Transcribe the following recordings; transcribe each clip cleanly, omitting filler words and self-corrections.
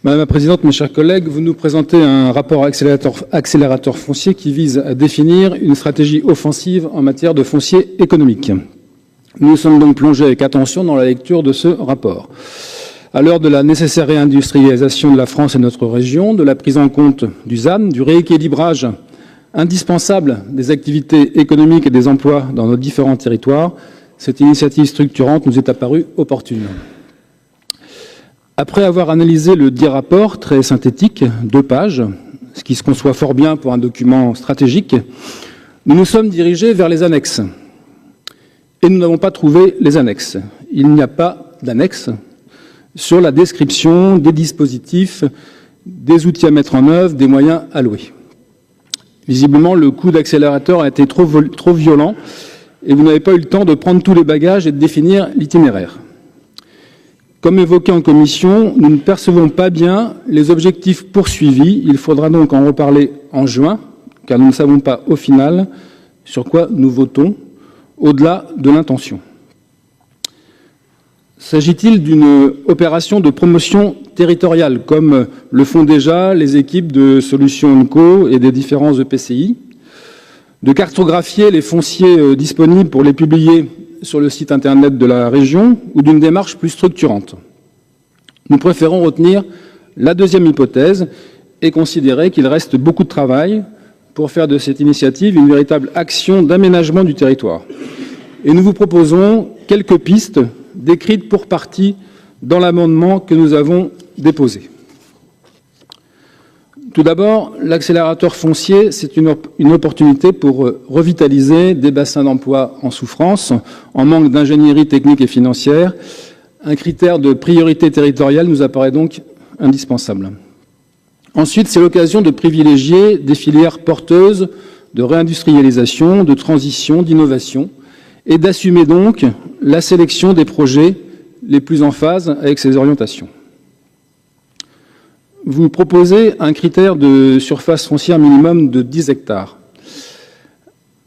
Madame la Présidente, mes chers collègues, vous nous présentez un rapport accélérateur foncier qui vise à définir une stratégie offensive en matière de foncier économique. Nous sommes donc plongés avec attention dans la lecture de ce rapport. À l'heure de la nécessaire réindustrialisation de la France et de notre région, de la prise en compte du ZAN, du rééquilibrage indispensable des activités économiques et des emplois dans nos différents territoires, cette initiative structurante nous est apparue opportune. Après avoir analysé le dit rapport, très synthétique, 2 pages, ce qui se conçoit fort bien pour un document stratégique, nous nous sommes dirigés vers les annexes. Et nous n'avons pas trouvé les annexes. Il n'y a pas d'annexes sur la description des dispositifs, des outils à mettre en œuvre, des moyens alloués. Visiblement, le coup d'accélérateur a été trop violent et vous n'avez pas eu le temps de prendre tous les bagages et de définir l'itinéraire. Comme évoqué en commission, nous ne percevons pas bien les objectifs poursuivis. Il faudra donc en reparler en juin, car nous ne savons pas au final sur quoi nous votons, au-delà de l'intention. S'agit-il d'une opération de promotion territoriale, comme le font déjà les équipes de Solutions Co et des différents EPCI, de cartographier les fonciers disponibles pour les publier sur le site internet de la région, ou d'une démarche plus structurante? Nous préférons retenir la deuxième hypothèse et considérer qu'il reste beaucoup de travail pour faire de cette initiative une véritable action d'aménagement du territoire. Et nous vous proposons quelques pistes décrites pour partie dans l'amendement que nous avons déposé. Tout d'abord, l'accélérateur foncier, c'est une opportunité pour revitaliser des bassins d'emploi en souffrance, en manque d'ingénierie technique et financière. Un critère de priorité territoriale nous apparaît donc indispensable. Ensuite, c'est l'occasion de privilégier des filières porteuses de réindustrialisation, de transition, d'innovation, et d'assumer donc la sélection des projets les plus en phase avec ces orientations. Vous proposez un critère de surface foncière minimum de 10 hectares.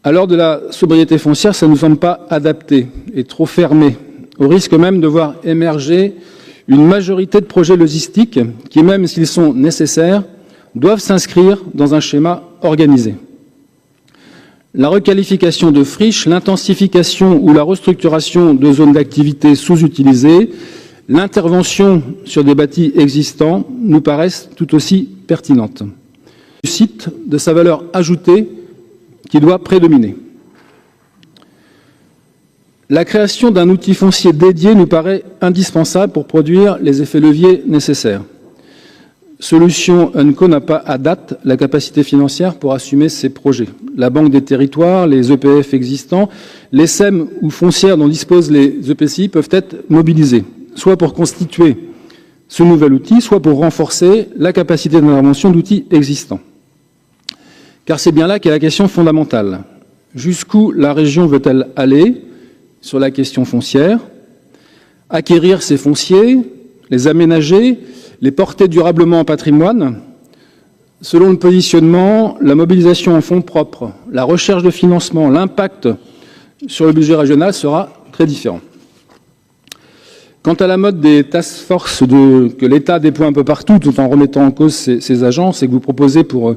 À l'heure de la sobriété foncière, ça ne nous semble pas adapté et trop fermé, au risque même de voir émerger une majorité de projets logistiques qui, même s'ils sont nécessaires, doivent s'inscrire dans un schéma organisé. La requalification de friches, l'intensification ou la restructuration de zones d'activité sous-utilisées, l'intervention sur des bâtis existants nous paraissent tout aussi pertinentes. Du site de sa valeur ajoutée qui doit prédominer. La création d'un outil foncier dédié nous paraît indispensable pour produire les effets leviers nécessaires. Solutions Co n'a pas à date la capacité financière pour assumer ces projets. La Banque des territoires, les EPF existants, les SEM ou foncières dont disposent les EPCI peuvent être mobilisés, soit pour constituer ce nouvel outil, soit pour renforcer la capacité d'intervention d'outils existants. Car c'est bien là qu'est la question fondamentale. Jusqu'où la région veut-elle aller sur la question foncière? Acquérir ces fonciers, les aménager, les porter durablement en patrimoine? Selon le positionnement, la mobilisation en fonds propres, la recherche de financement, l'impact sur le budget régional sera très différent. Quant à la mode des task force que l'État déploie un peu partout, tout en remettant en cause ces agences, et que vous proposez pour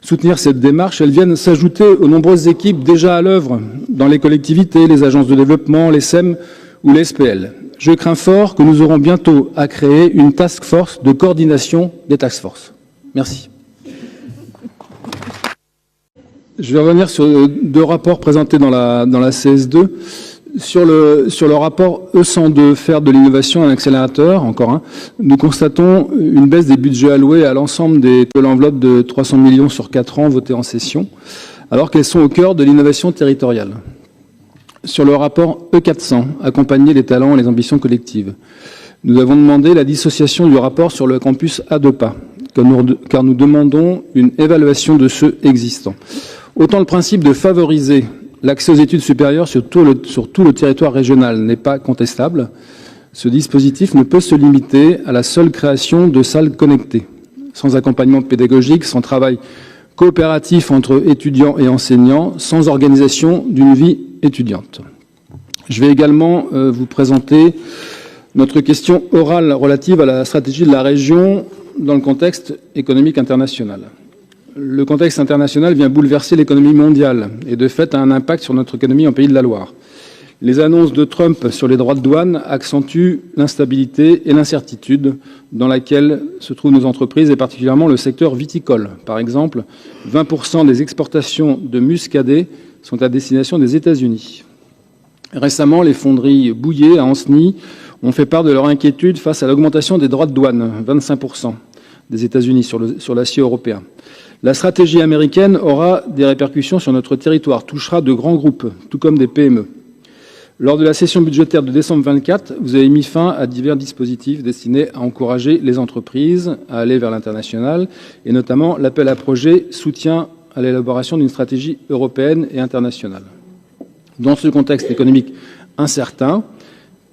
soutenir cette démarche, elles viennent s'ajouter aux nombreuses équipes déjà à l'œuvre dans les collectivités, les agences de développement, les SEM ou les SPL. Je crains fort que nous aurons bientôt à créer une task force de coordination des task force. Merci. Je vais revenir sur 2 rapports présentés dans la CS2. Sur le rapport E102, faire de l'innovation un accélérateur, encore un, nous constatons une baisse des budgets alloués à l'ensemble de l'enveloppe de 300 millions sur 4 ans votée en session, alors qu'elles sont au cœur de l'innovation territoriale. Sur le rapport E400, accompagner les talents et les ambitions collectives, nous avons demandé la dissociation du rapport sur le campus ADOPA, car nous demandons une évaluation de ceux existants. Autant le principe de favoriser l'accès aux études supérieures sur tout le territoire régional n'est pas contestable, ce dispositif ne peut se limiter à la seule création de salles connectées, sans accompagnement pédagogique, sans travail coopératif entre étudiants et enseignants, sans organisation d'une vie étudiante. Je vais également vous présenter Notre question orale relative à la stratégie de la région dans le contexte économique international. Le contexte international vient bouleverser l'économie mondiale et de fait a un impact sur notre économie en Pays de la Loire. Les annonces de Trump sur les droits de douane accentuent l'instabilité et l'incertitude dans laquelle se trouvent nos entreprises et particulièrement le secteur viticole. Par exemple, 20% des exportations de muscadet sont à destination des États-Unis. Récemment, les fonderies Bouillet à Ancenis ont fait part de leur inquiétude face à l'augmentation des droits de douane, 25% des États-Unis sur l'acier européen. La stratégie américaine aura des répercussions sur notre territoire, touchera de grands groupes, tout comme des PME. Lors de la session budgétaire de décembre 24, vous avez mis fin à divers dispositifs destinés à encourager les entreprises à aller vers l'international, et notamment l'appel à projet soutien à l'élaboration d'une stratégie européenne et internationale. Dans ce contexte économique incertain,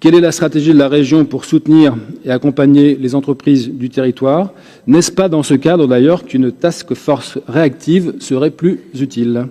quelle est la stratégie de la région pour soutenir et accompagner les entreprises du territoire? N'est-ce pas dans ce cadre d'ailleurs qu'une task force réactive serait plus utile ?